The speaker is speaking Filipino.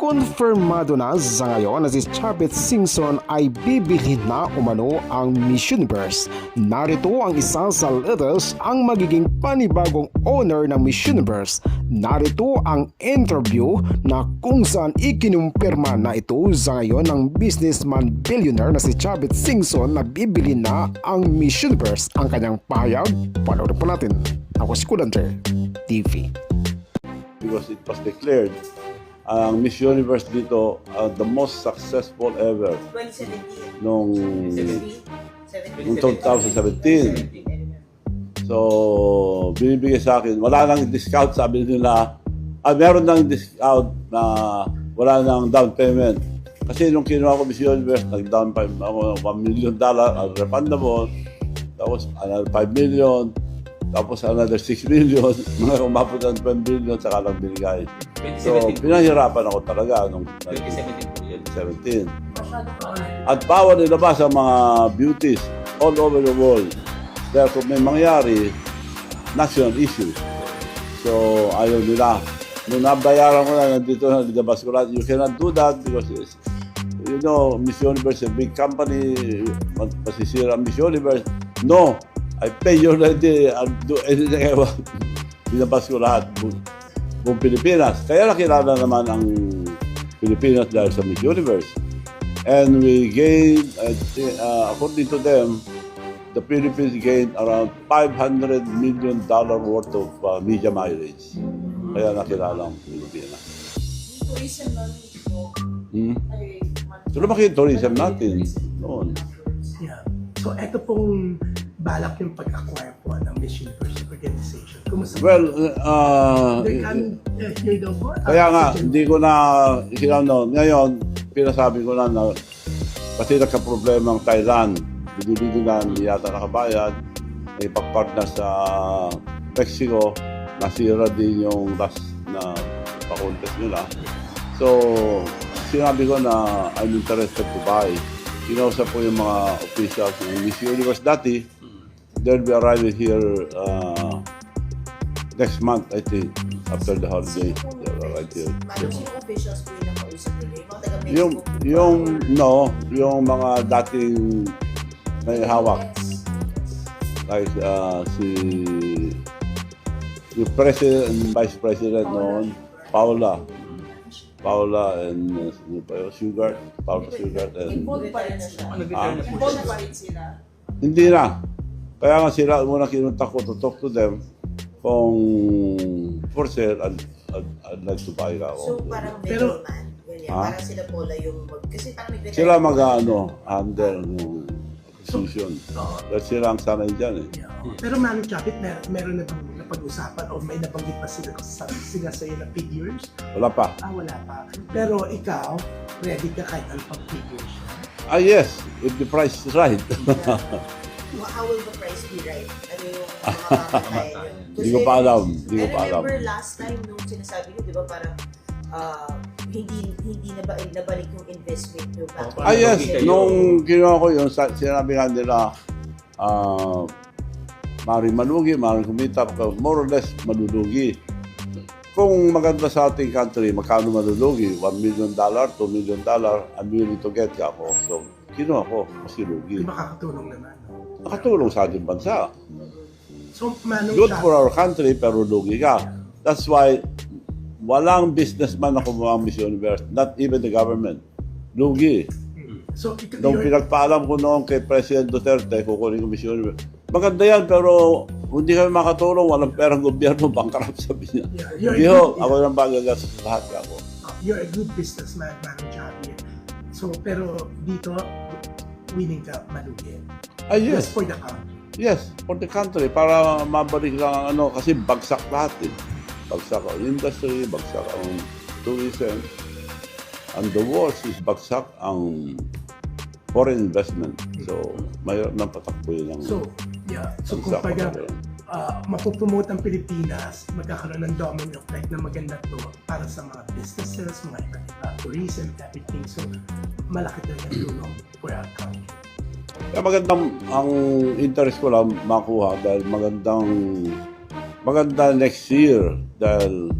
Konfirmado na sa ngayon na si Chavez Singson ay bibili na umano ang Miss Universe. Narito ang isa sa latest ang magiging panibagong owner ng Miss Universe. Narito ang interview na kung saan ikinumpirma na ito sa ngayon ng businessman billionaire na si Chavez Singson na bibili na ang Miss Universe. Ang kanyang pahayag, panoorin po natin. Ako si Kulanter TV. Because it was declared ang Miss Universe dito the most successful ever 2017. noong 2017. So, binibigay sa akin, wala nang discount, sabi nila. Meron nang discount na wala nang down payment. Kasi nung kinuha ko Miss Universe, nag-down payment ako ng $1 million, refundable. Tapos another $5 million. Tapos another 6 million, mga umabot ng 12 million, saka lang binigay. So, pinahirapan ako talaga nung 2017. At bawal nilabas ang mga beauties all over the world. Dahil kung may mangyari, national issues. So, ayaw nila. Nung nabayaran ko na, nandito na, nilabas ko lahat. You cannot do that because, you know, Miss Universe is a big company. Masisira ang Miss Universe. No! I pay you already and do anything I want. Binabas ko lahat buong Pilipinas. Kaya nakilala naman ang Pilipinas dahil sa Miss Universe. And we gained, according to them, the Philippines gained around $500 million worth of media mileage. Kaya nakilala ang Pilipinas. Tourism namin ito. So lumaki yung tourism natin noon. Yeah. So, ito pong balak yung pag-acquire po ng Miss Universe organization. Kumusta? Well, here daw po. kaya nga, hindi ko na noon. Ngayon, pinasabi ko na kasi nagka-problema ang Thailand. Binibigo na, hindi yata nakabayad. Ipag-partner sa Mexico. Nasira din yung last na pa-contest nila. So, sinabi ko na I'm interested to buy. Kinausap po yung mga officials ng Miss Universe dati. They'll be arriving here next month, I think, after the holiday. They'll arrive here. Sino officials po yung nakausap nila? Yung mga taga-Mexico? Yung mga dating may hawak. Like si President and Vice President noon, Paula and Sugar and Involved pa rin sila. Involved pa rin sila. hindi na. Kaya nga sila muna kinunta ko to talk to them kung for sale I'd like to buy ka So ako. parang Pero- middleman. Ganyan. Parang sila po yung kasi parang nag- Sila handle ng acquisition. Dahil sila ang sanay dyan eh. Yeah. Pero Manong Chapit, meron na bang napag-usapan o may nabanggit pa sila sa'yo na figures? Wala pa. Wala pa. Pero ikaw, ready ka kahit ano pang figures? Yes, if the price is right. How will the price be right? Ano yung makakatayin yun? Hindi ko pa alam. I remember last time nung sinasabi nyo, di ba parang hindi nabalik yung investment nyo back. Yes, nung ginawa ko yun, sinabi nga nila, maaaring malugi, maaaring kumita, more or less malulugi. Kung maganda sa ating country, magkano malulugi? $1 million, $2 million, I'm willing to get ka ako. So, kinuha ko, kasi lugi. Di ba kakatulong naman? Nakatulong sa ating bansa. So, Manong Good Chapit, for our country, pero lugi ka. That's why, walang businessman na kumuha ang Miss Universe, not even the government. Lugi. so Nung pinagpaalam ko noon kay President Duterte, kukunin ko Miss Universe. Maganda yan, pero hindi kami makatulong, walang perang gobyerno, bankrupt sabi niya. you're Hindi a ho, good- ako nang magagastos sa lahat ako. you're a good businessman, Manong Chapit. So, pero dito, willing ka malugi. Yes. Just for the country. Yes, for the country, para mabalik lang ang kasi bagsak lahat eh. Bagsak ang industry, bagsak ang tourism. And the worst is bagsak ang foreign investment. So, mayroon ng patakbo yun ang So, yeah. So, bagsak. kung mapupromote ang Pilipinas, magkakaroon ng domino effect na maganda to para sa mga businesses, mga tourism, everything. So, malaki talaga ang tulong for our country. Kaya magandang, ang interest ko lang makuha dahil maganda next year dahil